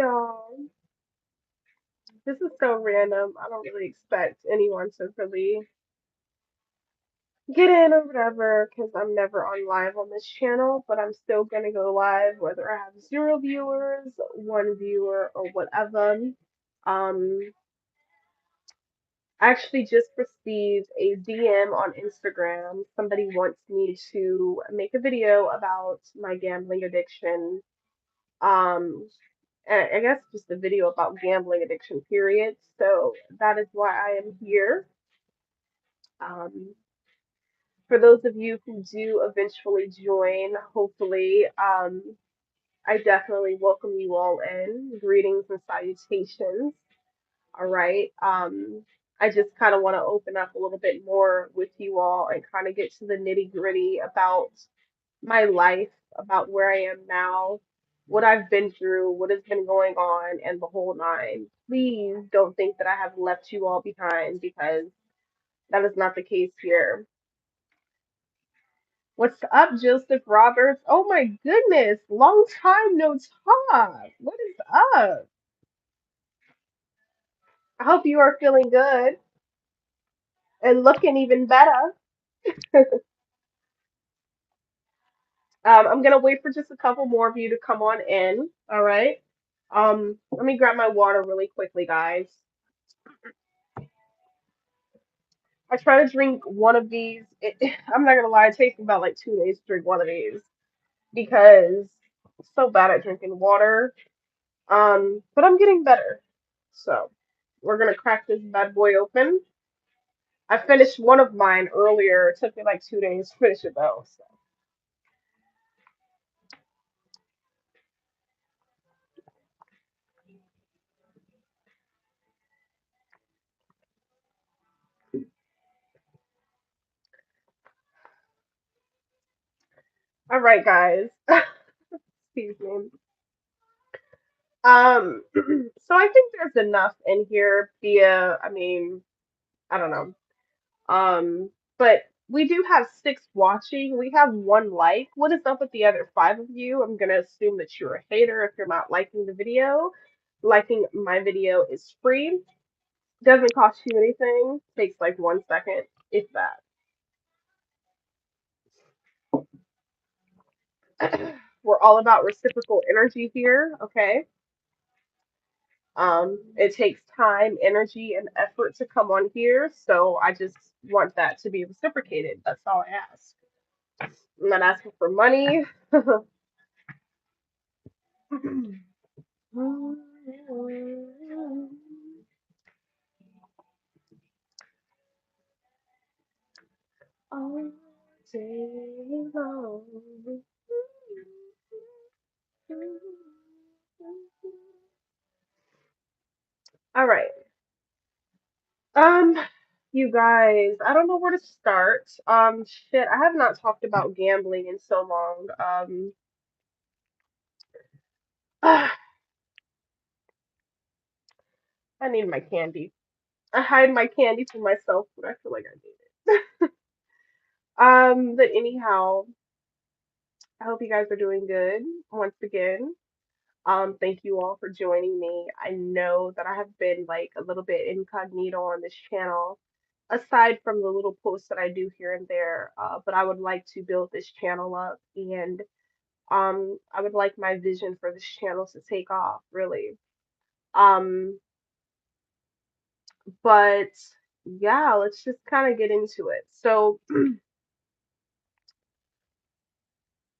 y'all. This is so random. I don't really expect anyone to really get in or whatever because I'm never on live on this channel, but I'm still gonna go live whether I have zero viewers, one viewer, or whatever. Um, I actually just received a DM on Instagram. Somebody wants me to make a video about my gambling addiction. Um, I guess just a video about gambling addiction, period. So that is why I am here. Um, for those of you who do eventually join, hopefully, I definitely welcome you all in. Greetings and salutations. All right. I just kind of want to open up a little bit more with you all and kind of get to the nitty gritty about my life, about where I am now, what I've been through, what has been going on, and the whole nine. Please don't think that I have left you all behind because that is not the case here. What's up, Joseph Roberts? Oh my goodness, long time no talk. What is up? I hope you are feeling good and looking even better. I'm gonna wait for just a couple more of you to come on in. All right. Let me grab my water really quickly, guys. I try to drink one of these. I'm not gonna lie, it takes me about like 2 days to drink one of these because I'm so bad at drinking water. But I'm getting better. So we're gonna crack this bad boy open. I finished one of mine earlier. It took me like 2 days to finish it though. So. All right, guys. Excuse me. So I think there's enough in here via, I mean, I don't know. But we do have six watching. We have one like. What is up with the other five of you? I'm gonna assume that you're a hater if you're not liking the video. Liking my video is free. Doesn't cost you anything. Takes like 1 second, if that. We're all about reciprocal energy here, okay? It takes time, energy, and effort to come on here, so I just want that to be reciprocated. That's all I ask. I'm not asking for money. All day long. All right. Um, you guys, I don't know where to start. Shit, I have not talked about gambling in so long. I need my candy. I hide my candy for myself, but I feel like I need it. But anyhow, I hope you guys are doing good once again. Thank you all for joining me. I know that I have been like a little bit incognito on this channel, aside from the little posts that I do here and there. But I would like to build this channel up, and I would like my vision for this channel to take off, really. Um, but yeah, let's just kind of get into it. So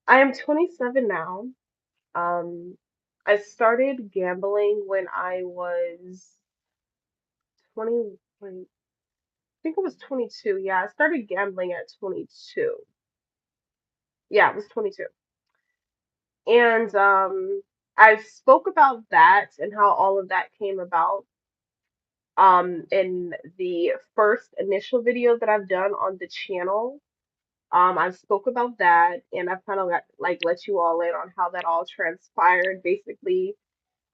I am 27 now. Um, I started gambling when I was 20. Wait, I think it was 22. Yeah, I started gambling at 22. Yeah, it was 22. And I spoke about that and how all of that came about in the first initial video that I've done on the channel. I spoke about that and I've kind of like let you all in on how that all transpired. Basically,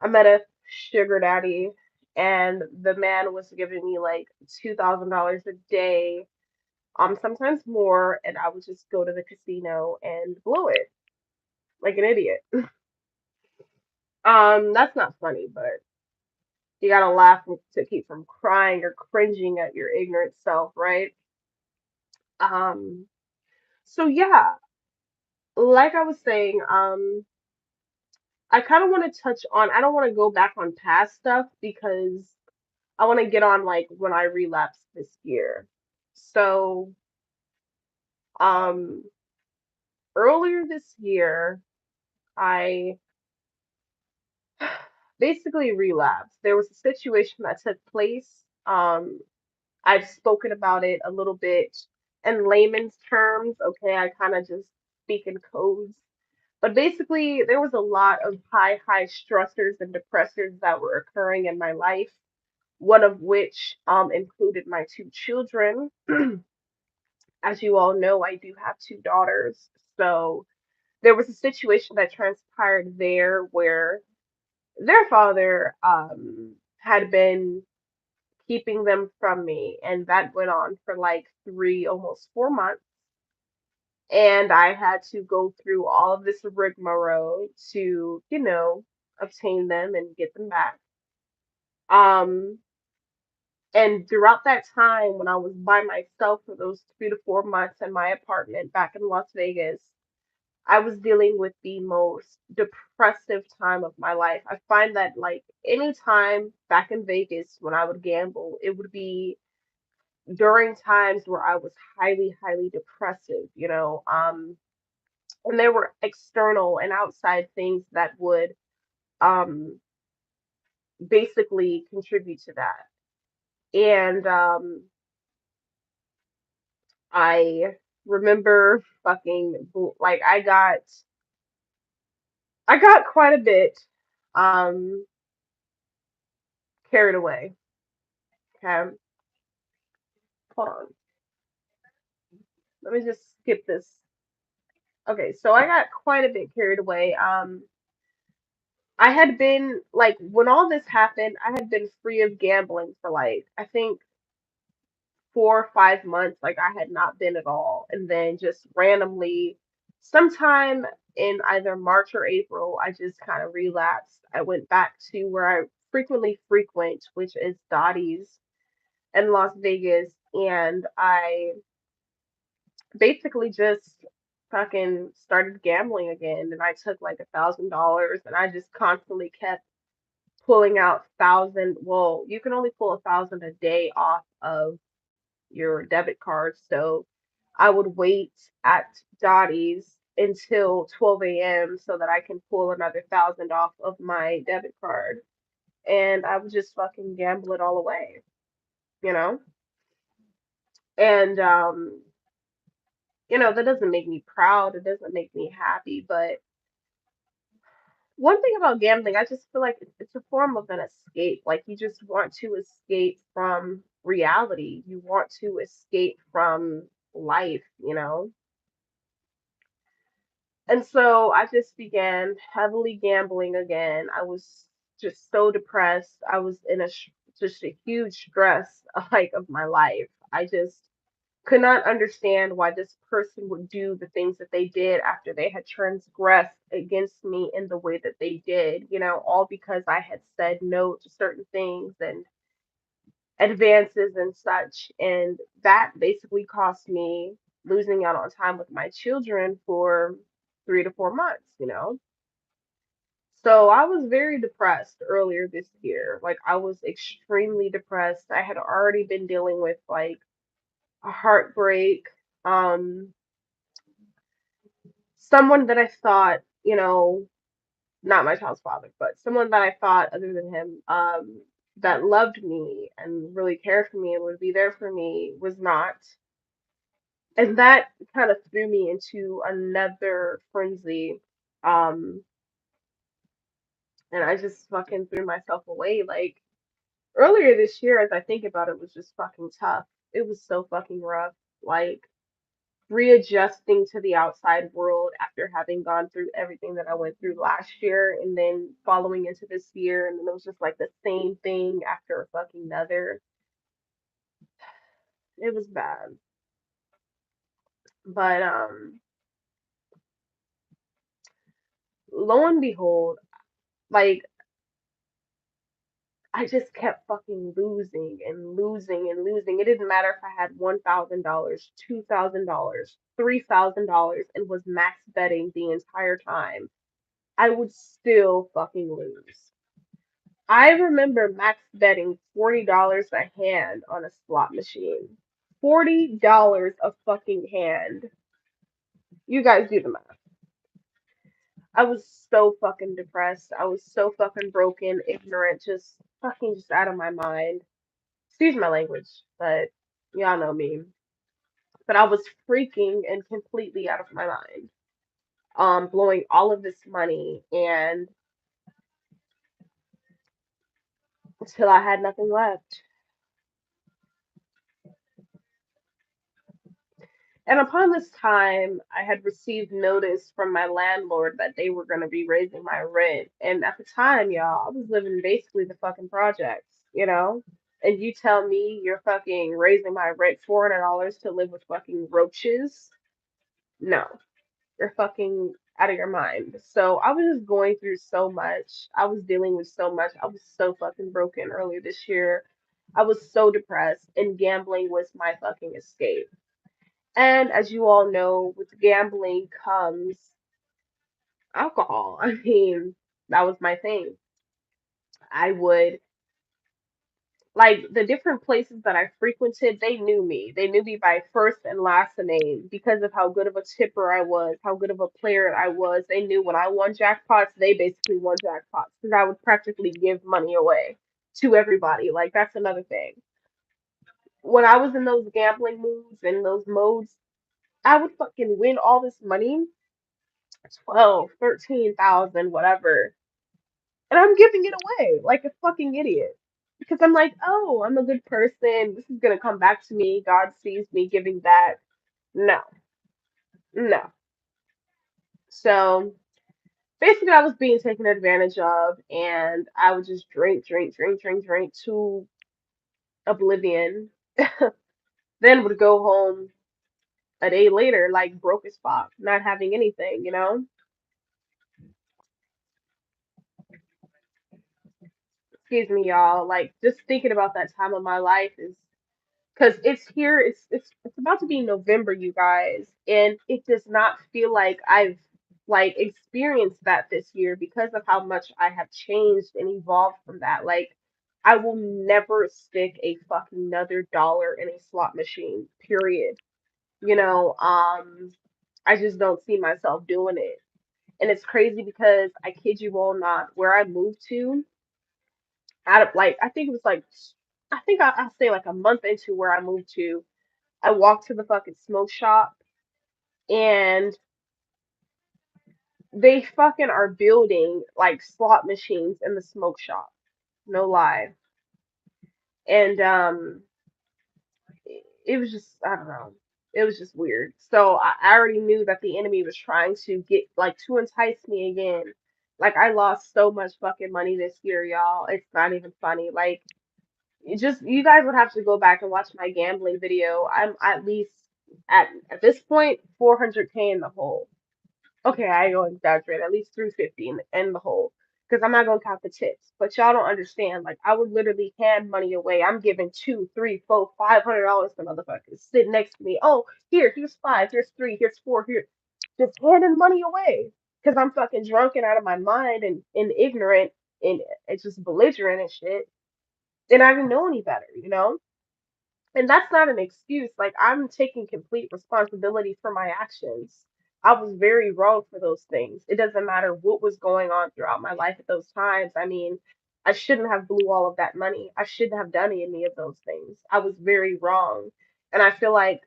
I met a sugar daddy and the man was giving me like $2,000 a day, sometimes more, and I would just go to the casino and blow it like an idiot. That's not funny, but you gotta laugh to keep from crying or cringing at your ignorant self, right? Um, so yeah, like I was saying, I kind of want to touch on, I don't want to go back on past stuff because I want to get on like when I relapsed this year. So, um, earlier this year, I basically relapsed. There was a situation that took place. I've spoken about it a little bit in layman's terms. Okay, I kind of just speak in codes. But basically, there was a lot of high stressors and depressors that were occurring in my life. One of which included my two children. As you all know, I do have two daughters. So there was a situation that transpired there where their father had been keeping them from me, and that went on for like 3, almost 4 months. And I had to go through all of this rigmarole to, obtain them and get them back. Um, and throughout that time, when I was by myself for those 3 to 4 months in my apartment back in Las Vegas, I was dealing with the most depressive time of my life. I find that like any time back in Vegas when I would gamble, it would be during times where I was highly depressive, and there were external and outside things that would um basically contribute to that. And I remember like I got quite a bit um carried away. Okay. Hold on. Let me just skip this. Okay, so I got quite a bit carried away. I had been like when all this happened, I had been free of gambling for like I think 4 or 5 months. Like I had not been at all, and then just randomly, sometime in either March or April, I just kind of relapsed. I went back to where I frequently frequent, which is Dottie's in Las Vegas, and I basically just fucking started gambling again. And I took like $1,000, and I just constantly kept pulling out thousand. Well, you can only pull 1,000 a day off of your debit card. So I would wait at Dottie's until 12 a.m. so that I can pull another 1,000 off of my debit card. And I would just fucking gamble it all away, you know? And that doesn't make me proud. It doesn't make me happy. But one thing about gambling, I just feel like it's a form of an escape. Like you just want to escape from reality. You want to escape from life, you know? And so I just began heavily gambling again. I was just so depressed. I was in just a huge stress like of my life. I just could not understand why this person would do the things that they did after they had transgressed against me in the way that they did, all because I had said no to certain things and advances and such. And that basically cost me losing out on time with my children for 3 to 4 months, So I was very depressed earlier this year. Like I was extremely depressed. I had already been dealing with like a heartbreak. Um, Someone that I thought, not my child's father, but someone that I thought other than him, that loved me and really cared for me and would be there for me was not. And that kind of threw me into another frenzy. Um, and I just fucking threw myself away. Like earlier this year, as I think about it, was just fucking tough. It was so fucking rough. Like readjusting to the outside world after having gone through everything that I went through last year and then following into this year, and then it was just like the same thing after a fucking another. It was bad. But lo and behold, Like, I just kept fucking losing and losing and losing. It didn't matter if I had $1,000, $2,000, $3,000 and was max betting the entire time. I would still fucking lose. I remember max betting $40 a hand on a slot machine. $40 a fucking hand. You guys do the math. I was so fucking depressed. I was so fucking broken, ignorant, just fucking just out of my mind. Excuse my language, but y'all know me. But I was freaking and completely out of my mind. Blowing all of this money and until I had nothing left. And upon this time, I had received notice from my landlord that they were going to be raising my rent. And at the time, y'all, I was living basically the fucking projects, you know? And you tell me you're fucking raising my rent $400 to live with fucking roaches? No, you're fucking out of your mind. So I was just going through so much. I was dealing with so much. I was so fucking broken earlier this year. I was so depressed, and gambling was my fucking escape. And as you all know, with gambling comes alcohol. I mean, that was my thing. I would, like, the different places that I frequented, they knew me. They knew me by first and last name because of how good of a tipper I was, how good of a player I was. They knew when I won jackpots, they basically won jackpots because I would practically give money away to everybody. Like, that's another thing. When I was in those gambling moods and those modes, I would fucking win all this money, 12, 13,000, whatever. And I'm giving it away like a fucking idiot. Because I'm like, oh, I'm a good person. This is gonna come back to me. God sees me giving that. No, no. So basically, I was being taken advantage of, and I would just drink, drink, drink, drink, drink to oblivion. Then would go home a day later, like broke as fuck, not having anything, you know? Excuse me, y'all. Like, just thinking about that time of my life is because it's here, it's about to be November, you guys, and it does not feel like I've like experienced that this year because of how much I have changed and evolved from that. Like, I will never stick a fucking another dollar in a slot machine, period. You know, I just don't see myself doing it. And it's crazy because I kid you all not, where I moved to, out of like I think it was like I think I'll say like a month into where I moved to, I walked to the fucking smoke shop and they fucking are building like slot machines in the smoke shop. No lie. And it was just I don't know. It was just weird. So I already knew that the enemy was trying to get like to entice me again. Like I lost so much fucking money this year, y'all. It's not even funny. Like it just you guys would have to go back and watch my gambling video. I'm at least at this point 400K in the hole. Okay, I ain't gonna exaggerate. At least 350 in the hole, because I'm not gonna count the tips. But y'all don't understand. Like I would literally hand money away. I'm giving two, three, four, $500 to motherfuckers sitting next to me. Oh, here's five, here's three, here's four, here, just handing money away. Because I'm fucking drunk and out of my mind and ignorant and it's just belligerent and shit. And I didn't know any better, you know. And that's not an excuse. Like, I'm taking complete responsibility for my actions. I was very wrong for those things. It doesn't matter what was going on throughout my life at those times. I mean, I shouldn't have blew all of that money. I shouldn't have done any of those things. I was very wrong. And I feel like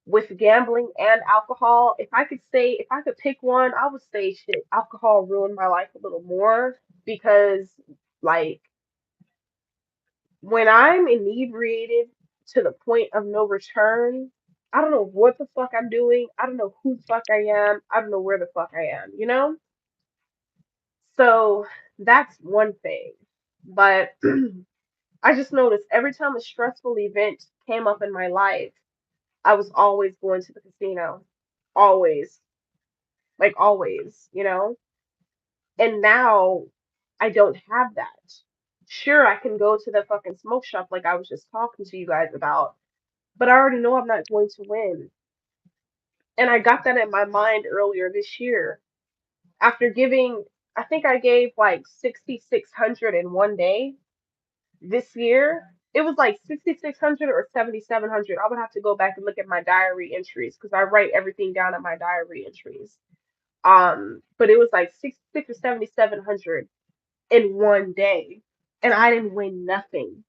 with gambling and alcohol, if I could pick one, I would say shit, alcohol ruined my life a little more because like when I'm inebriated to the point of no return, I don't know what the fuck I'm doing. I don't know who the fuck I am. I don't know where the fuck I am, you know? So that's one thing. But I just noticed every time a stressful event came up in my life, I was always going to the casino. Always. Like always, you know? And now I don't have that. Sure, I can go to the fucking smoke shop like I was just talking to you guys about, but I already know I'm not going to win. And I got that in my mind earlier this year. After giving, I think I gave like 6,600 in one day this year. It was like 6,600 or 7,700. I would have to go back and look at my diary entries because I write everything down in my diary entries. But it was like 66 or 7,700 in one day, and I didn't win nothing.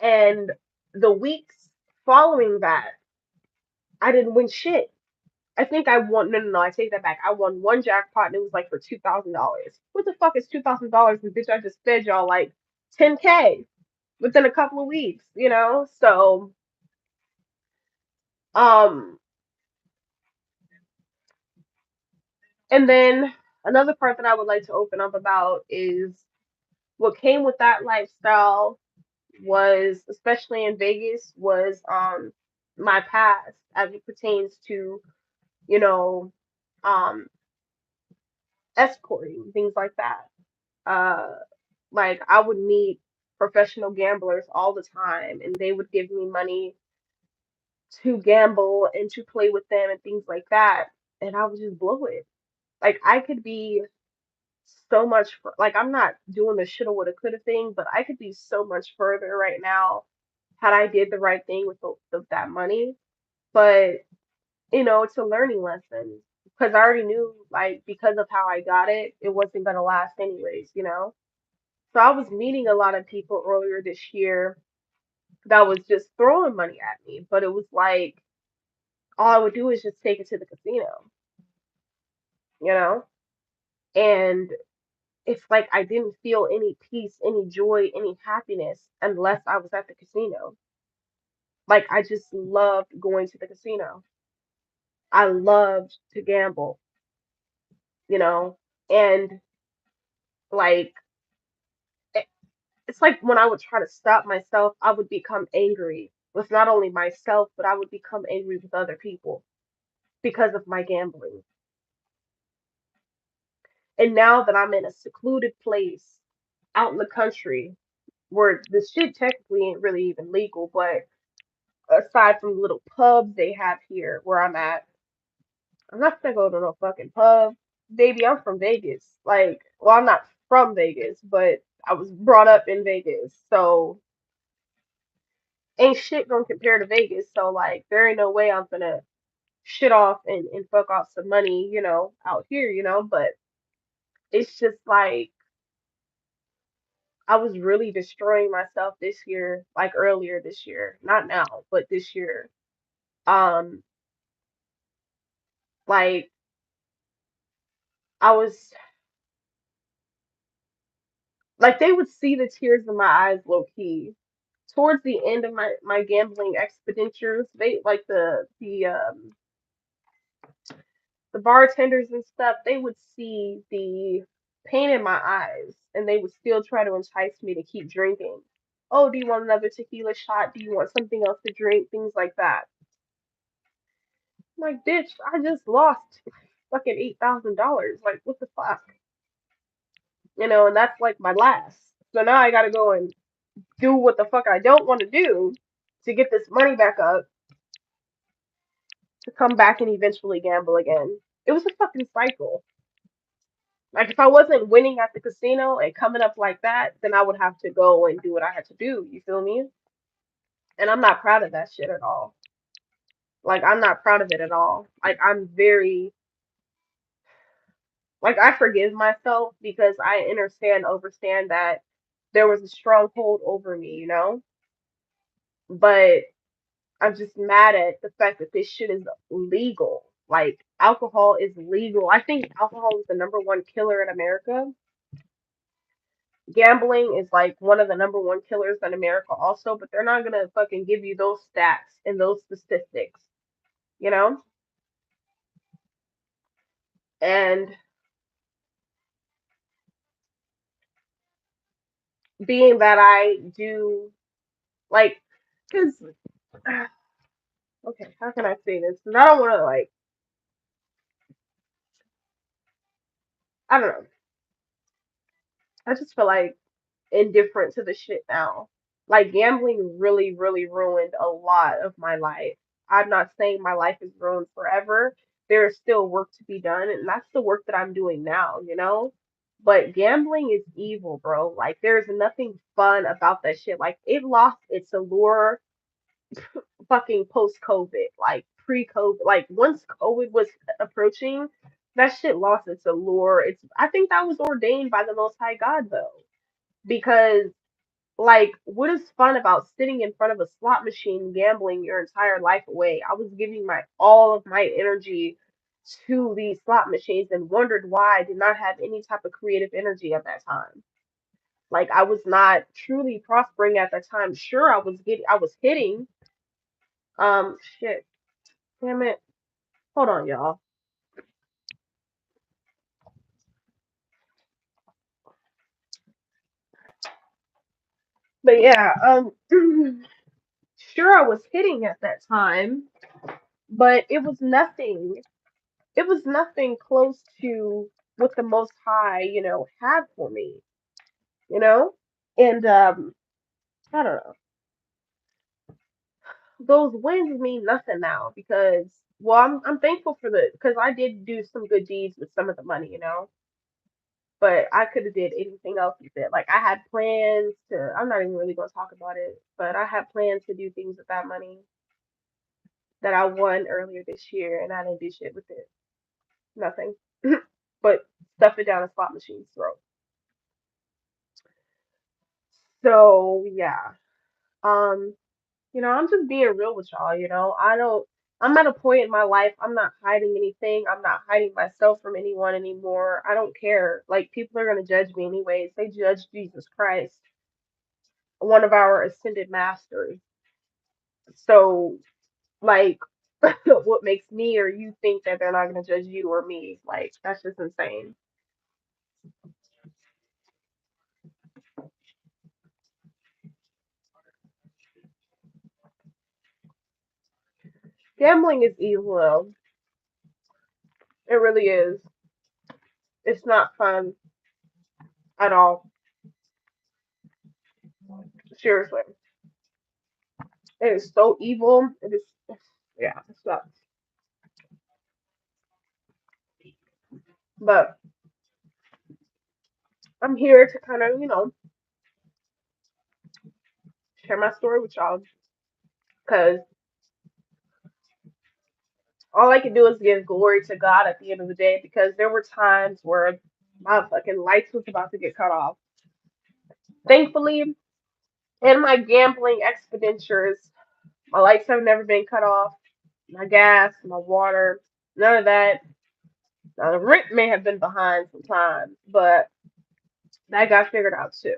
And the weeks following that, I didn't win shit. I think I won. No, no, no. I take that back. I won one jackpot, and it was like for $2,000. What the fuck is $2,000? And bitch, I just fed y'all like 10K within a couple of weeks. So um, and then another part that I would like to open up about is what came with that lifestyle was, especially in Vegas, was my past as it pertains to, you know, um escorting, things like that. Uh like I would meet professional gamblers all the time and they would give me money to gamble and to play with them and things like that. And I would just blow it. Like I could be so much like I'm not doing the shoulda woulda coulda thing, but I could be so much further right now had I did the right thing with that money. But it's a learning lesson because I already knew, like, because of how I got it, it wasn't gonna last anyways. So I was meeting a lot of people earlier this year that was just throwing money at me, but it was like all I would do is just take it to the casino, you know? And it's like I didn't feel any peace, any joy, any happiness unless I was at the casino. Like I just loved going to the casino. I loved to gamble, you know? And like it- it's like when I would try to stop myself, I would become angry with not only myself, but I would become angry with other people because of my gambling. And now that I'm in a secluded place out in the country where this shit technically ain't really even legal, but aside from the little pubs they have here where I'm at, I'm not gonna go to no fucking pub. Baby, I'm from Vegas. Like, well, I'm not from Vegas, but I was brought up in Vegas. So ain't shit gonna compare to Vegas. So like there ain't no way I'm gonna shit off and fuck off some money, out here. But it's just like I was really destroying myself this year, like earlier this year. Not now, but this year. Um, like I was like they would see the tears in my eyes low key. Towards the end of my gambling expenditures, they like the bartenders and stuff, they would see the pain in my eyes and they would still try to entice me to keep drinking. Oh, do you want another tequila shot? Do you want something else to drink? Things like that. I'm like, bitch, I just lost fucking $8,000. Like, what the fuck? And that's like my last. So now I gotta go and do what the fuck I don't want to do to get this money back up to come back and eventually gamble again. It was a fucking cycle. Like if I wasn't winning at the casino and coming up like that, then I would have to go and do what I had to do. You feel me? And I'm not proud of that shit at all. Like I'm not proud of it at all. Like I'm very like I forgive myself because I understand that there was a stronghold over me. But I'm just mad at the fact that this shit is legal. Like alcohol is legal. I think alcohol is the number one killer in America. Gambling is like one of the number one killers in America also, but they're not gonna fucking give you those stats and those statistics, you know? And being that I do like, cause okay, how can I say this? 'Cause I don't want to like, I don't know. I just feel like indifferent to the shit now. Like gambling really, really ruined a lot of my life. I'm not saying my life is ruined forever. There is still work to be done, and that's the work that I'm doing now, you know? But gambling is evil, bro. Like there's nothing fun about that shit. Like it lost its allure fucking post COVID, like pre COVID. Like once COVID was approaching, that shit lost its allure. I think that was ordained by the Most High God though, because like, what is fun about sitting in front of a slot machine gambling your entire life away? I was giving my all of my energy to these slot machines and wondered why I did not have any type of creative energy at that time. Like I was not truly prospering at that time. Sure, I was hitting. Shit, damn it. Hold on, y'all. But yeah, sure I was hitting at that time, but it was nothing close to what the Most High, had for me, you know? And I don't know. Those wins mean nothing now because well, I'm thankful for the because I did do some good deeds with some of the money, but I could have did anything else with it. Like I had plans to I'm not even really gonna talk about it, but I had plans to do things with that money that I won earlier this year and I didn't do shit with it. Nothing. But stuff it down a slot machine's throat. So yeah. Um, I'm just being real with y'all, I'm at a point in my life, I'm not hiding anything. I'm not hiding myself from anyone anymore. I don't care. Like people are gonna judge me anyways. They judge Jesus Christ, one of our ascended masters. So like what makes me or you think that they're not gonna judge you or me? Like that's just insane. Gambling is evil though. It really is. It's not fun at all. Seriously. It is so evil. It is yeah, it sucks. But I'm here to kind of, share my story with y'all because all I can do is give glory to God at the end of the day because there were times where my fucking lights was about to get cut off. Thankfully, in my gambling expenditures, my lights have never been cut off. My gas, my water, none of that. Now, the rent may have been behind sometimes, but that got figured out too.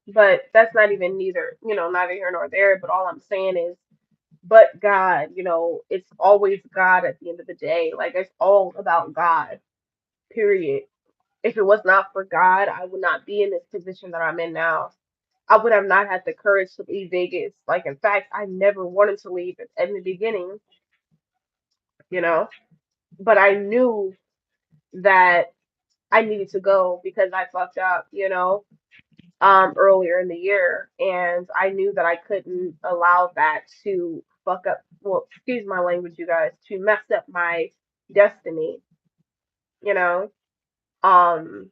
But that's not even neither here nor there. But all I'm saying is but God, it's always God at the end of the day. Like it's all about God, period. If it was not for God, I would not be in this position that I'm in now. I would have not had the courage to leave Vegas. Like in fact, I never wanted to leave in the beginning, you know. But I knew that I needed to go because I fucked up, earlier in the year, and I knew that I couldn't allow that to fuck up. Well, excuse my language, you guys, to mess up my destiny. You know. Um.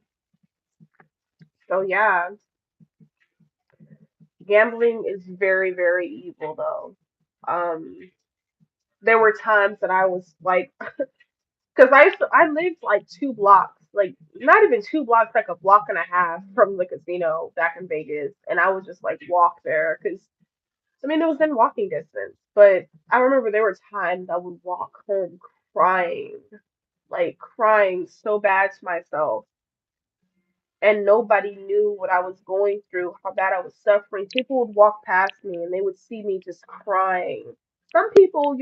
So yeah, gambling is very, very evil, though. Um. There were times that I was like, because I lived like 2 blocks, like not even 2 blocks, like a block and a half from the casino back in Vegas, and I would just like walk there because I mean, it was in walking distance, but I remember there were times I would walk home crying, like crying so bad to myself, and nobody knew what I was going through, how bad I was suffering. People would walk past me and they would see me just crying. Some people,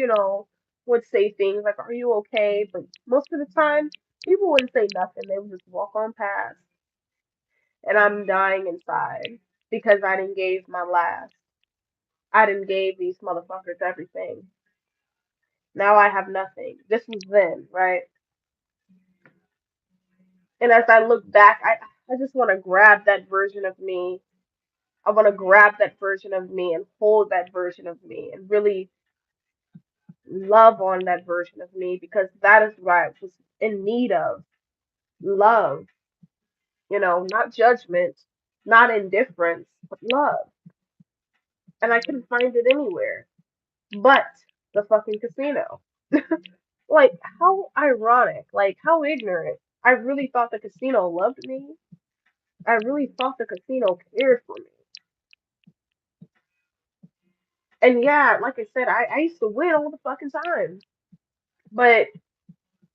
would say things like, "Are you okay?" But most of the time, people wouldn't say nothing. They would just walk on past, and I'm dying inside because I didn't gave my last. I didn't gave these motherfuckers everything. Now I have nothing. This was then, right? And as I look back, I just want to grab that version of me. I want to grab that version of me and hold that version of me and really love on that version of me because that is what I was in need of. Love, not judgment, not indifference, but love. And I couldn't find it anywhere but the fucking casino. Like, how ironic, like, how ignorant. I really thought the casino loved me. I really thought the casino cared for me. And yeah, like I said, I used to win all the fucking time. But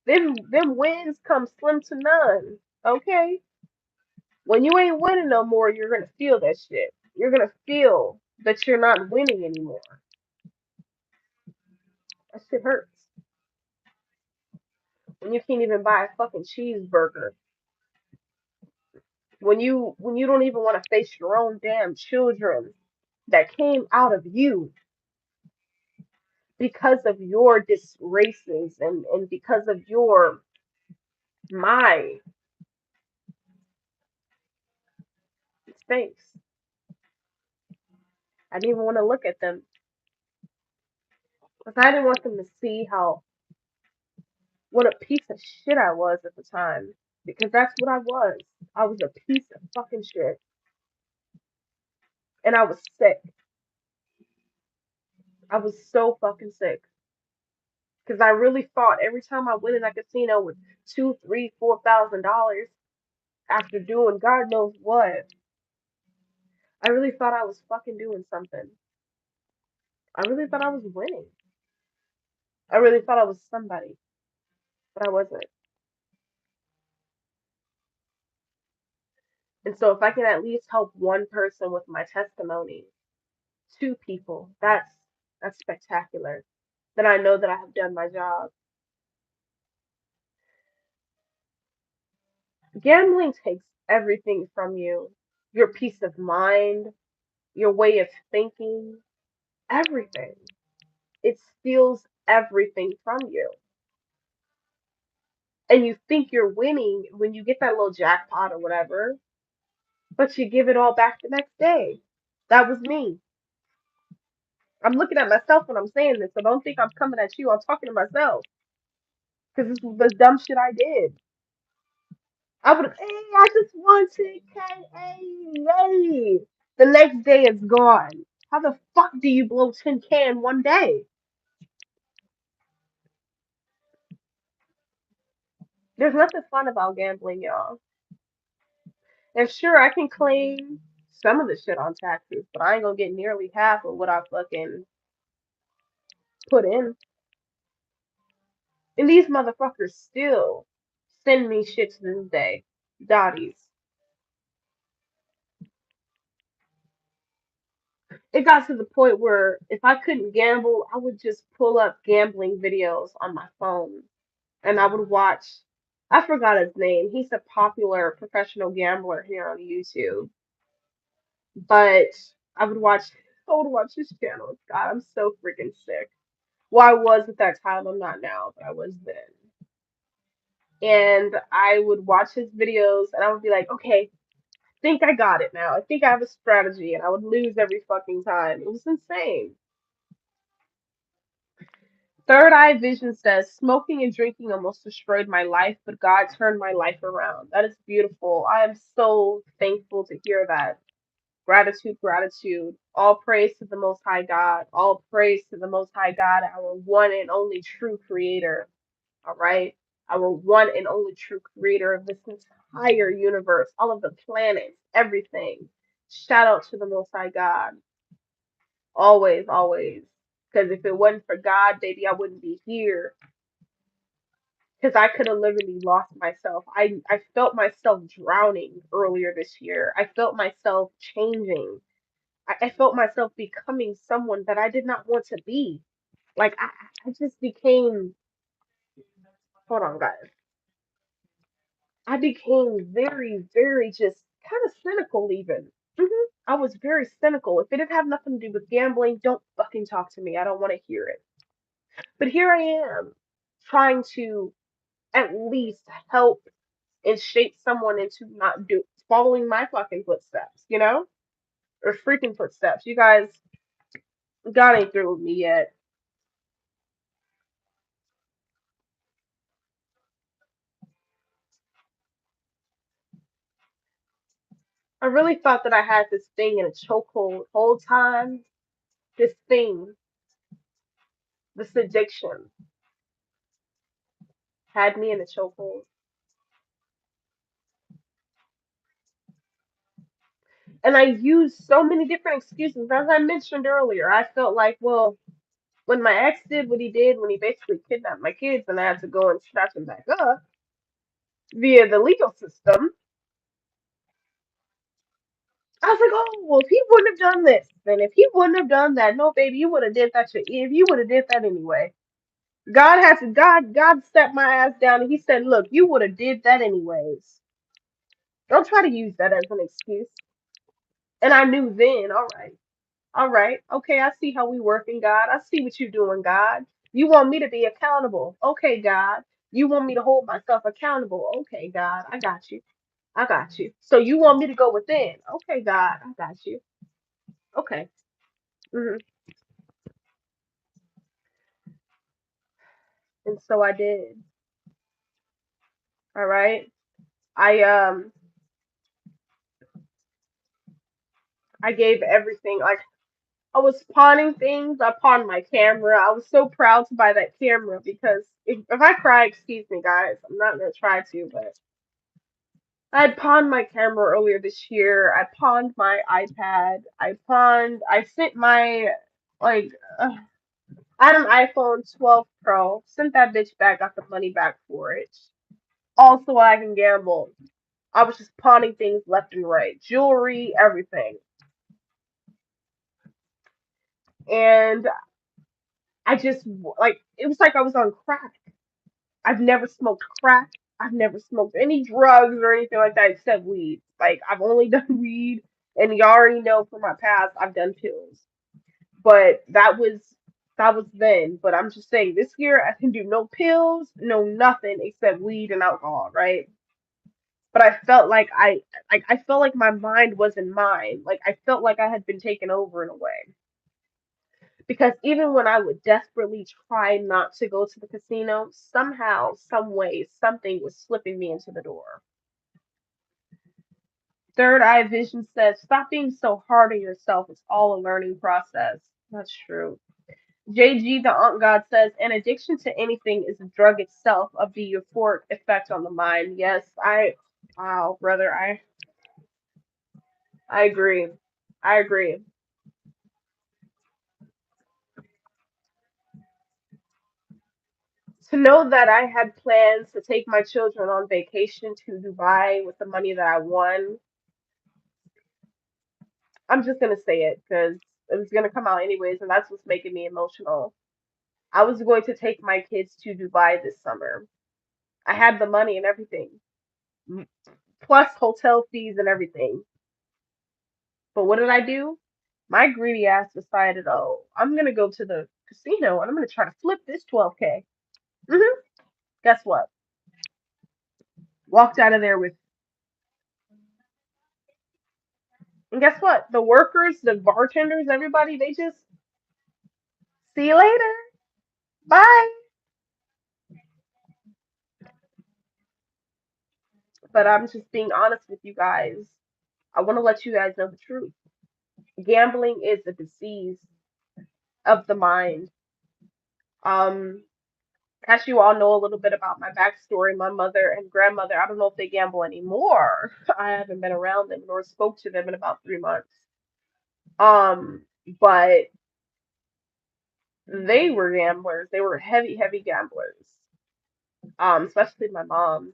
them wins come slim to none. Okay? When you ain't winning no more, you're gonna feel that shit. You're gonna feel that you're not winning anymore. That shit hurts. When you can't even buy a fucking cheeseburger. When you don't even want to face your own damn children that came out of you because of your disgraces and because of your my mistakes. I didn't even want to look at them because I didn't want them to see how what a piece of shit I was at the time. Because that's what I was. I was a piece of fucking shit. And I was sick. I was so fucking sick. Because I really thought every time I went in that casino with two, three, $4,000 after doing God knows what, I really thought I was fucking doing something. I really thought I was winning. I really thought I was somebody, but I wasn't. And so if I can at least help one person with my testimony, two people, that's spectacular. Then I know that I have done my job. Gambling takes everything from you. Your peace of mind, your way of thinking, everything. It steals everything from you. And you think you're winning when you get that little jackpot or whatever, but you give it all back the next day. That was me. I'm looking at myself when I'm saying this, so don't think I'm coming at you. I'm talking to myself because this was the dumb shit I did. I would, hey, I just want 10K, hey. The next day it's gone. How the fuck do you blow 10K in one day? There's nothing fun about gambling, y'all. And sure, I can claim some of the shit on taxes, but I ain't gonna get nearly half of what I fucking put in. And these motherfuckers still send me shit to this day. Dotties. It got to the point where if I couldn't gamble, I would just pull up gambling videos on my phone and I would watch. I forgot his name. He's a popular professional gambler here on YouTube, but I would watch. I would watch his channel. God, I'm so freaking sick. Well, I was at that time. I'm not now, but I was then. And I would watch his videos, and I would be like, okay, I think I got it now. I think I have a strategy, and I would lose every fucking time. It was insane. Third Eye Vision says, smoking and drinking almost destroyed my life, but God turned my life around. That is beautiful. I am so thankful to hear that. Gratitude, gratitude. All praise to the Most High God. All praise to the Most High God, our one and only true creator. All right? Our one and only true creator of this entire universe, all of the planets, everything. Shout out to the Most High God. Always, always. Because if it wasn't for God, baby, I wouldn't be here. Because I could have literally lost myself. I felt myself drowning earlier this year. I felt myself changing. I felt myself becoming someone that I did not want to be. Like, I just became, hold on, guys. I became very, very just kind of cynical, even. I was very cynical. If it didn't have nothing to do with gambling, don't fucking talk to me. I don't want to hear it. But here I am, trying to at least help and shape someone into not do following my fucking footsteps, you know? Or freaking footsteps. You guys, God ain't through with me yet. I really thought that I had this thing in a chokehold whole time. This thing, this addiction, had me in a chokehold. And I used so many different excuses. As I mentioned earlier, I felt like, well, when my ex did what he did, when he basically kidnapped my kids and I had to go and snatch them back up via the legal system, I was like, oh, well, if he wouldn't have done this, then if he wouldn't have done that, no, baby, you would have did that shit. If you would have did that anyway. God stepped my ass down and he said, look, you would have did that anyways. Don't try to use that as an excuse. And I knew then, all right, okay, I see how we working, God. I see what you're doing, God. You want me to be accountable. Okay, God. You want me to hold myself accountable. Okay, God, I got you. I got you. So you want me to go within. Okay, God, I got you. Okay. hmm And so I did. All right. I um I gave everything. Like I was pawning things. I pawned my camera. I was so proud to buy that camera because if I cry, excuse me, guys. I'm not gonna try to, but I had pawned my camera earlier this year. I pawned my iPad. I sent my like. I had an iPhone 12 Pro. Sent that bitch back. Got the money back for it. Also, I can gamble. I was just pawning things left and right, jewelry, everything, and I just like it was like I was on crack. I've never smoked crack. I've never smoked any drugs or anything like that except weed. Like I've only done weed, and you already know from my past I've done pills. But that was then. But I'm just saying this year I can do no pills, no nothing except weed and alcohol, right? But I felt like my mind wasn't mine. Like I felt like I had been taken over in a way. Because even when I would desperately try not to go to the casino, somehow, some way, something was slipping me into the door. Third Eye Vision says, stop being so hard on yourself. It's all a learning process. That's true. JG, the Aunt God says, an addiction to anything is a drug itself of the euphoric effect on the mind. Yes, wow, brother, I agree. I agree. To know that I had plans to take my children on vacation to Dubai with the money that I won, I'm just gonna say it because it was gonna come out anyways, and that's what's making me emotional. I was going to take my kids to Dubai this summer. I had the money and everything, m- plus hotel fees and everything. But what did I do? My greedy ass decided, oh, I'm gonna go to the casino and I'm gonna try to flip this 12K. Guess what? Walked out of there with, and guess what? The workers, the bartenders, everybody, they just see you later. Bye. But I'm just being honest with you guys. I want to let you guys know the truth. Gambling is a disease of the mind. Um, as you all know a little bit about my backstory, my mother and grandmother, I don't know if they gamble anymore. I haven't been around them nor spoke to them in about 3 months. Um, but they were gamblers. They were heavy, heavy gamblers. Especially my mom.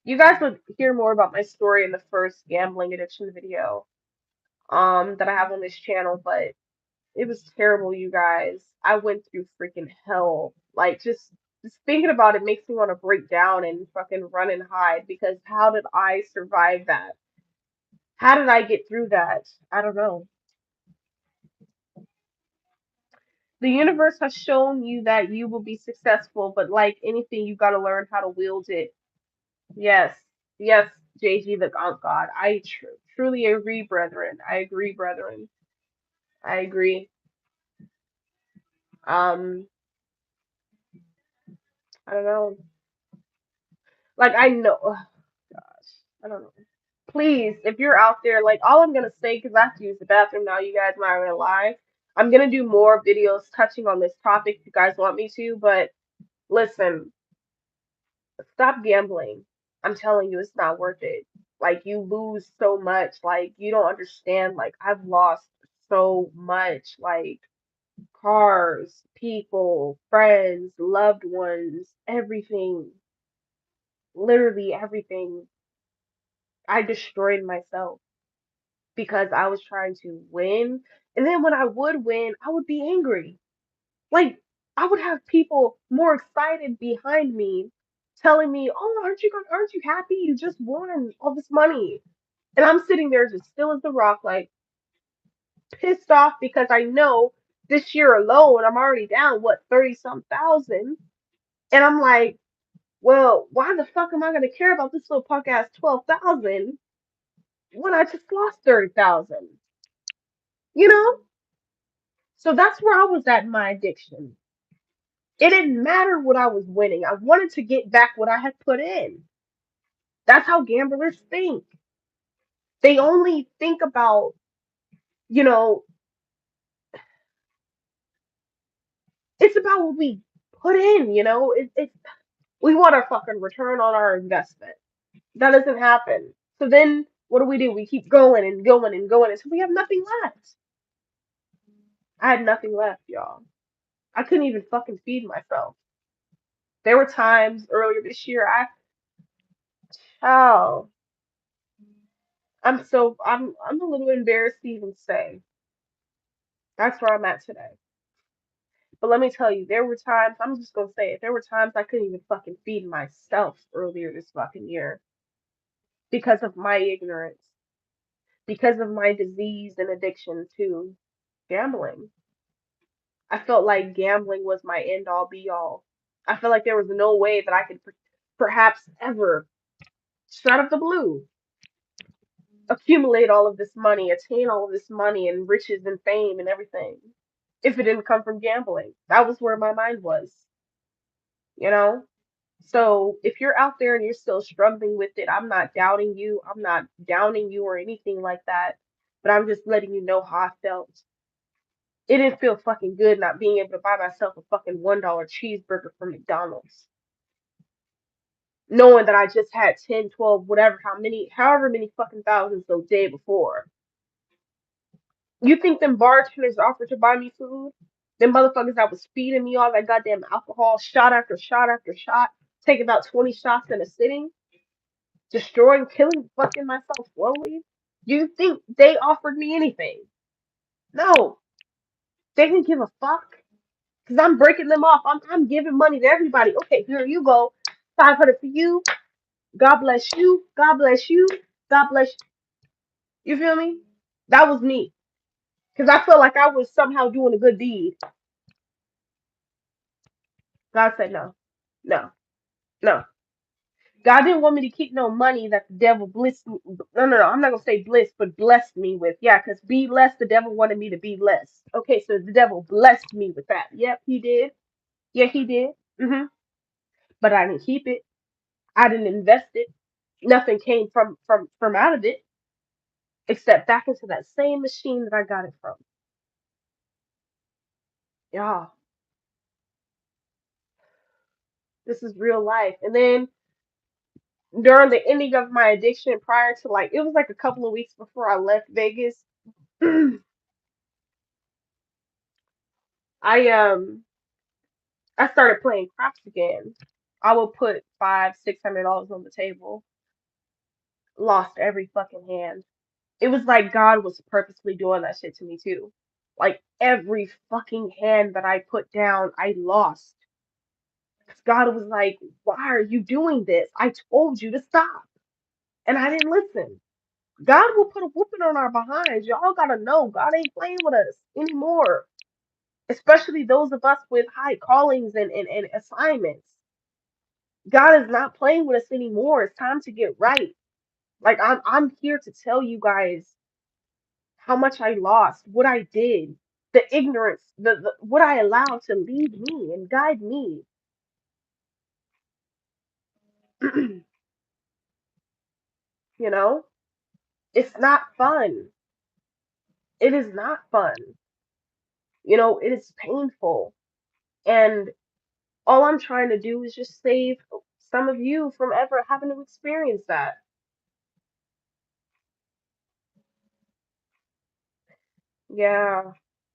You guys would hear more about my story in the first gambling addiction video that I have on this channel, but it was terrible, you guys. I went through freaking hell. Like just thinking about it makes me want to break down and fucking run and hide because how did I survive that? How did I get through that? I don't know. The universe has shown you that you will be successful, but like anything, you got to learn how to wield it. Yes. Yes. JG the Gaunt God. I truly agree, brethren. I agree, brethren. I agree. Um, I don't know. Like I know. Ugh, gosh, I don't know. Please, if you're out there, like all I'm gonna say, because I have to use the bathroom now, you guys might gonna lie. I'm gonna do more videos touching on this topic if you guys want me to, but listen, stop gambling. I'm telling you, it's not worth it. Like you lose so much. Like you don't understand. Like I've lost so much. Like cars, people, friends, loved ones, everything. Literally everything. I destroyed myself because I was trying to win. And then when I would win, I would be angry. Like I would have people more excited behind me telling me, "Oh, aren't you happy? You just won all this money." And I'm sitting there just still as the rock, like pissed off because I know this year alone I'm already down what 30 some thousand. And I'm like, well, why the fuck am I gonna care about this little punk ass 12,000 when I just lost 30,000? You know? So that's where I was at in my addiction. It didn't matter what I was winning. I wanted to get back what I had put in. That's how gamblers think. They only think about, you know, it's about what we put in, we want a fucking return on our investment. That doesn't happen. So then what do? We keep going and going and going until we have nothing left. I had nothing left, y'all. I couldn't even fucking feed myself. There were times earlier this year oh, I'm a little embarrassed to even say. That's where I'm at today. But let me tell you, there were times, I'm just gonna say it, there were times I couldn't even fucking feed myself earlier this fucking year because of my ignorance, because of my disease and addiction to gambling. I felt like gambling was my end all be all. I felt like there was no way that I could perhaps ever, just out of the blue, accumulate all of this money, attain all of this money and riches and fame and everything if it didn't come from gambling. That was where my mind was, you know? So if you're out there and you're still struggling with it, I'm not doubting you. I'm not downing you or anything like that. But I'm just letting you know how I felt. It didn't feel fucking good not being able to buy myself a fucking $1 cheeseburger from McDonald's. Knowing that I just had 10, 12, whatever, however many fucking thousands the day before. You think them bartenders offered to buy me food? Them motherfuckers that was feeding me all that goddamn alcohol, shot after shot after shot, taking about 20 shots in a sitting, destroying, killing fucking myself slowly? You think they offered me anything? No, they didn't give a fuck. Because I'm breaking them off. I'm giving money to everybody. Okay, here you go. 500 for you. God bless you. God bless you. God bless you. You feel me? That was me. Because I felt like I was somehow doing a good deed. God said no. No. No. God didn't want me to keep no money that the devil blessed me. No, no, no. I'm not gonna say bliss, but blessed me with. Yeah, because be less, the devil wanted me to be less. Okay, so the devil blessed me with that. Yep, he did. Yeah, he did. But I didn't keep it. I didn't invest it. Nothing came from out of it except back into that same machine that I got it from. Y'all, this is real life. And then during the ending of my addiction, prior to like it was like a couple of weeks before I left Vegas, I I started playing craps again. I would put $500-600 on the table. Lost every fucking hand. It was like God was purposely doing that shit to me too. Like every fucking hand that I put down, I lost. 'Cause God was like, "Why are you doing this? I told you to stop." And I didn't listen. God will put a whooping on our behinds. Y'all gotta know God ain't playing with us anymore. Especially those of us with high callings and assignments. God is not playing with us anymore. It's time to get right. Like I'm here to tell you guys how much I lost, what I did, the ignorance, the what I allowed to lead me and guide me. You know, it's not fun. It is not fun. It is painful. And all I'm trying to do is just save some of you from ever having to experience that. Yeah.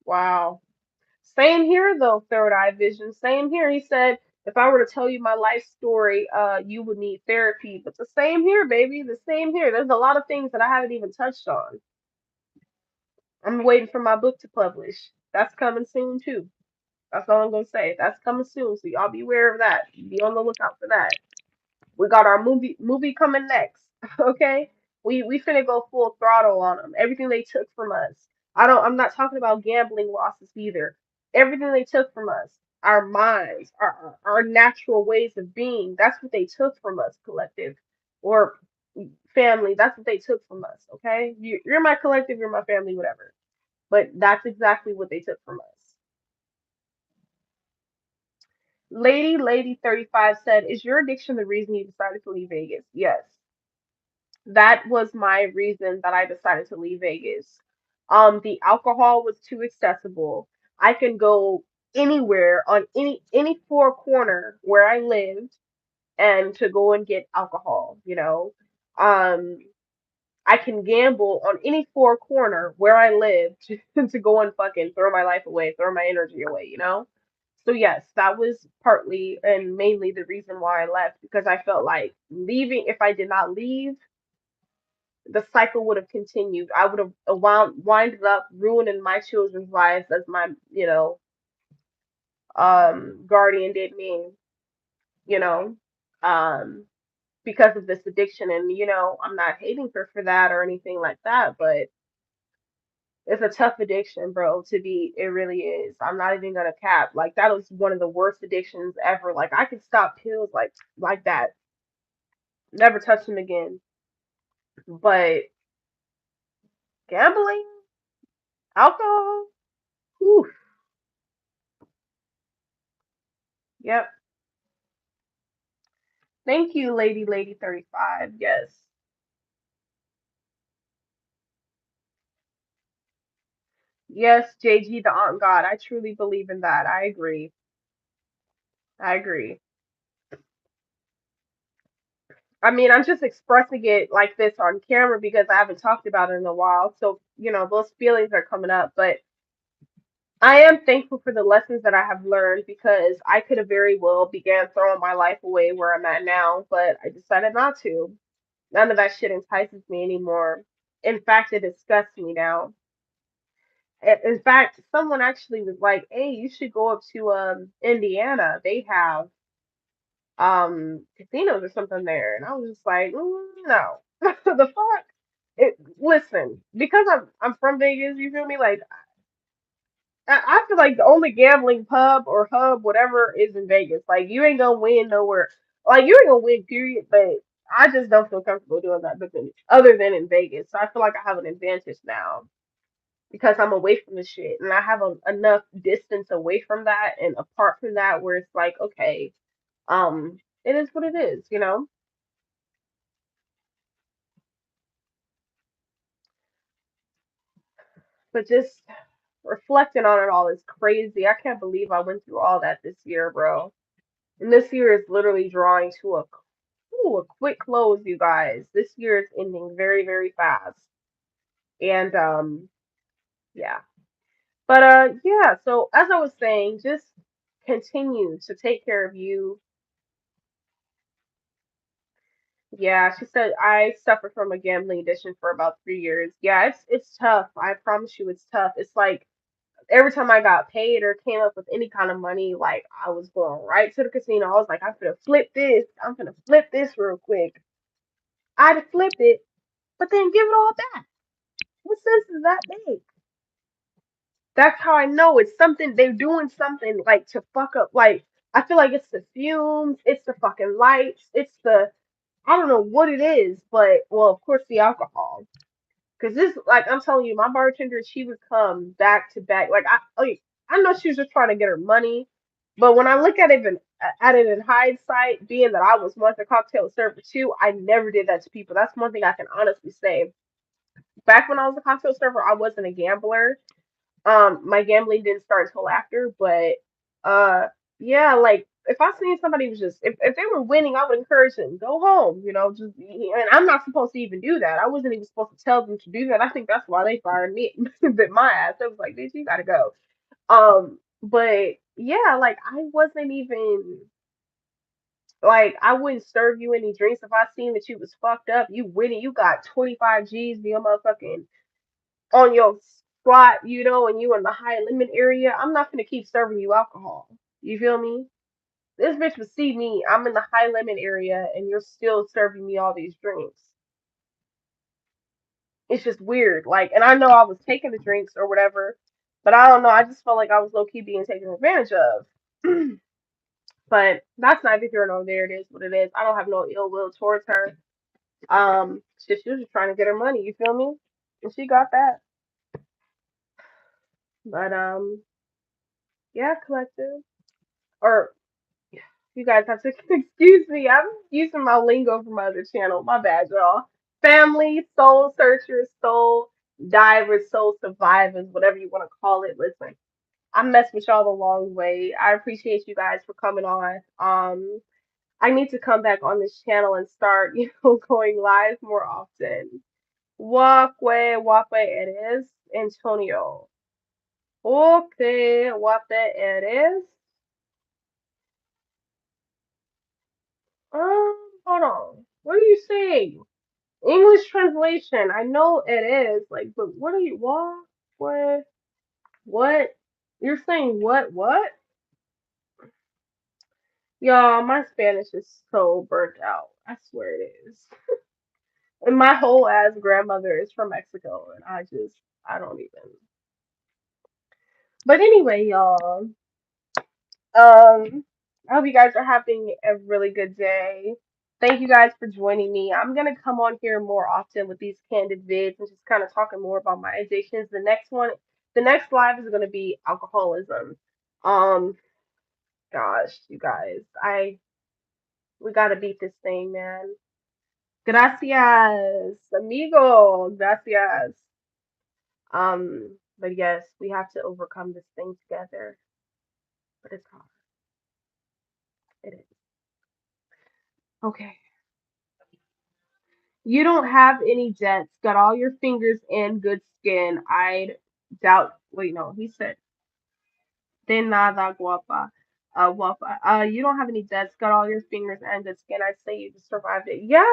Wow. Same here though, Third Eye Vision. Same here. He said if I were to tell you my life story, you would need therapy. But the same here, baby. The same here. There's a lot of things that I haven't even touched on. I'm waiting for my book to publish. That's coming soon too. That's all I'm gonna say. That's coming soon. So y'all be aware of that. Be on the lookout for that. We got our movie coming next. Okay, we finna go full throttle on them. Everything they took from us. I'm not talking about gambling losses either. Everything they took from us, our minds, our natural ways of being. That's what they took from us, collective, or family. That's what they took from us. Okay, you're my collective. You're my family. Whatever. But that's exactly what they took from us. Lady 35 said, "Is your addiction the reason you decided to leave Vegas?" Yes. That was my reason that I decided to leave Vegas. The alcohol was too accessible. I can go anywhere on any four corner where I lived and to go and get alcohol. Um, I can gamble on any four corner where I live to go and fucking throw my life away, throw my energy away. So yes, that was partly and mainly the reason why I left because I felt like leaving, if I did not leave, the cycle would have continued. I would have winded up ruining my children's lives as my guardian did me, you know, um, because of this addiction. And I'm not hating her for that or anything like that, but it's a tough addiction, bro. To be, it really is. I'm not even gonna cap. Like that was one of the worst addictions ever. Like I could stop pills like that, never touch them again. But gambling, alcohol, whew, yep. Thank you, Lady 35. Yes. Yes, JG, the Aunt God. I truly believe in that. I agree. I agree. I mean, I'm just expressing it like this on camera because I haven't talked about it in a while. So, those feelings are coming up. But I am thankful for the lessons that I have learned because I could have very well began throwing my life away where I'm at now, but I decided not to. None of that shit entices me anymore. In fact, it disgusts me now. In fact, someone actually was like, "Hey, you should go up to Indiana. They have casinos or something there." And I was just like, no. The fuck? Listen, because I'm from Vegas, you feel me? Like I feel like the only gambling pub or hub, whatever, is in Vegas. Like you ain't gonna win nowhere. Like you ain't gonna win, period. But I just don't feel comfortable doing that. But then, other than in Vegas, so I feel like I have an advantage now because I'm away from the shit, and I have enough distance away from that and apart from that where it's like, okay, it is what it is. But just reflecting on it all is crazy. I can't believe I went through all that this year, bro. And this year is literally drawing to a quick close, you guys. This year is ending very, very fast. And yeah. But yeah, so as I was saying, just continue to take care of you. Yeah, she said I suffered from a gambling addiction for about 3 years. Yeah, it's tough. I promise you it's tough. It's like every time I got paid or came up with any kind of money, like I was going right to the casino. I was like, I'm gonna flip this. I'm gonna flip this real quick. I'd flip it, but then give it all back. What sense does that make? That's how I know it's something they're doing something like to fuck up. Like I feel like it's the fumes, it's the fucking lights, it's the I don't know what it is, but well, of course the alcohol. Cause this, like I'm telling you, my bartender, she would come back to back. I know she was just trying to get her money, but when I look at it in hindsight, being that I was once a cocktail server too, I never did that to people. That's one thing I can honestly say. Back when I was a cocktail server, I wasn't a gambler. My gambling didn't start until after, but uh, yeah, like if I seen somebody was just if they were winning, I would encourage them go home. Just and I'm not supposed to even do that. I wasn't even supposed to tell them to do that. I think that's why they fired me, bit my ass. I was like, bitch, you gotta go. But yeah, like I wasn't even like I wouldn't serve you any drinks if I seen that you was fucked up. You winning, you got 25 G's, be a motherfucking on your spot, and you in the high limit area, I'm not gonna keep serving you alcohol. You feel me? This bitch would see me. I'm in the high limit area, and you're still serving me all these drinks. It's just weird. Like, and I know I was taking the drinks or whatever, but I don't know. I just felt like I was low key being taken advantage of. But that's neither here nor there. It is what it is. I don't have no ill will towards her. She was just trying to get her money. You feel me? And she got that. But yeah, collective. Or you guys have to excuse me. I'm using my lingo from my other channel. My bad, y'all. Family, soul searchers, soul divers, soul survivors, whatever you want to call it. Listen, I messed with y'all the long way. I appreciate you guys for coming on. I need to come back on this channel and start, going live more often. Walkway, it is. Antonio. Okay, Wape it is. Hold on. What are you saying? English translation. I know it is like, but what are you? What? What? You're saying what? What? Y'all, my Spanish is so burnt out. I swear it is. And my whole ass grandmother is from Mexico, and I don't even. But anyway, y'all. I hope you guys are having a really good day. Thank you guys for joining me. I'm gonna come on here more often with these candid vids and just kind of talking more about my addictions. The next live is gonna be alcoholism. Um, gosh, you guys, we gotta beat this thing, man. Gracias, amigo. Gracias. But yes, we have to overcome this thing together. But it's hard. It is. Okay. You don't have any dents, got all your fingers and good skin. I'd doubt. Wait, no, he said, de nada guapa. Guapa. You don't have any dents, got all your fingers and good skin. I'd say you just survived it. Yeah,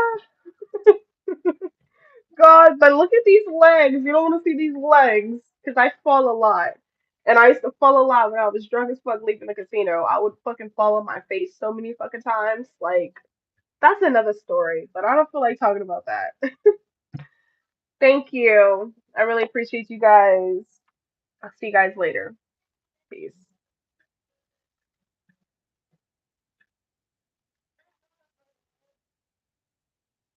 God, but look at these legs. You don't want to see these legs because I fall a lot. And I used to fall a lot when I was drunk as fuck leaving the casino. I would fucking fall on my face so many fucking times. Like, that's another story, but I don't feel like talking about that. Thank you. I really appreciate you guys. I'll see you guys later. Peace.